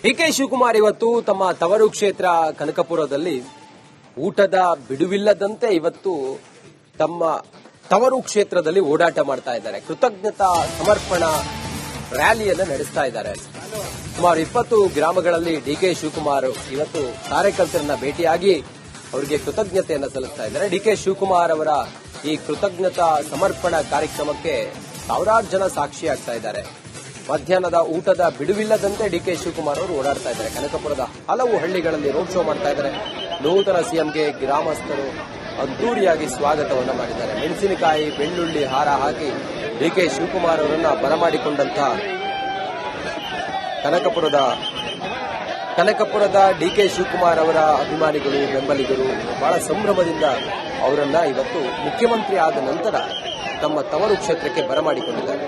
DK Shivakumar ಇವತ್ತು ತಮ್ಮ ತವರು ಕ್ಷೇತ್ರ ಕನಕಪುರದಲ್ಲಿ ಊಟದ ಬಿಡುವಿಲ್ಲದಂತೆ ಇವತ್ತು ತಮ್ಮ ತವರು ಕ್ಷೇತ್ರದಲ್ಲಿ ಓಡಾಟ ಮಾಡ್ತಾ ಇದ್ದಾರೆ. ಕೃತಜ್ಞತಾ ಸಮರ್ಪಣಾ ರ್ಯಾಲಿಯನ್ನು ನಡೆಸ್ತಾ ಇದ್ದಾರೆ. ಸುಮಾರು 20 ಗ್ರಾಮಗಳಲ್ಲಿ ಡಿಕೆ ಶಿವಕುಮಾರ್ ಇವತ್ತು ಕಾರ್ಯಕರ್ತರನ್ನ ಭೇಟಿಯಾಗಿ ಅವರಿಗೆ ಕೃತಜ್ಞತೆಯನ್ನು ಸಲ್ಲಿಸ್ತಾ ಇದ್ದಾರೆ. ಡಿಕೆ ಶಿವಕುಮಾರ್ ಅವರ ಈ ಕೃತಜ್ಞತಾ ಸಮರ್ಪಣಾ ಕಾರ್ಯಕ್ರಮಕ್ಕೆ ಸಾವಿರಾರು ಜನ ಸಾಕ್ಷಿಯಾಗ್ತಾ ಇದ್ದಾರೆ. ಮಧ್ಯಾಹ್ನದ ಊಟದ ಬಿಡುವಿಲ್ಲದಂತೆ ಡಿಕೆ ಶಿವಕುಮಾರ್ ಅವರು ಓಡಾಡ್ತಾ ಇದ್ದಾರೆ. ಕನಕಪುರದ ಹಲವು ಹಳ್ಳಿಗಳಲ್ಲಿ ರೋಡ್ ಶೋ ಮಾಡ್ತಾ ಇದ್ದಾರೆ. ನೂತನ ಸಿಎಂಗೆ ಗ್ರಾಮಸ್ಥರು ಅದ್ದೂರಿಯಾಗಿ ಸ್ವಾಗತವನ್ನ ಮಾಡಿದ್ದಾರೆ. ಮೆಣಸಿನಕಾಯಿ, ಬೆಳ್ಳುಳ್ಳಿ ಹಾರ ಹಾಕಿ ಡಿಕೆ ಶಿವಕುಮಾರ್ ಅವರನ್ನ ಬರಮಾಡಿಕೊಂಡಂತಹ ಕನಕಪುರದ ಡಿಕೆ ಶಿವಕುಮಾರ್ ಅವರ ಅಭಿಮಾನಿಗಳು, ಬೆಂಬಲಿಗರು ಬಹಳ ಸಂಭ್ರಮದಿಂದ ಅವರನ್ನ ಇವತ್ತು ಮುಖ್ಯಮಂತ್ರಿ ಆದ ನಂತರ ತಮ್ಮ ತವರು ಕ್ಷೇತ್ರಕ್ಕೆ ಬರಮಾಡಿಕೊಂಡಿದ್ದಾರೆ.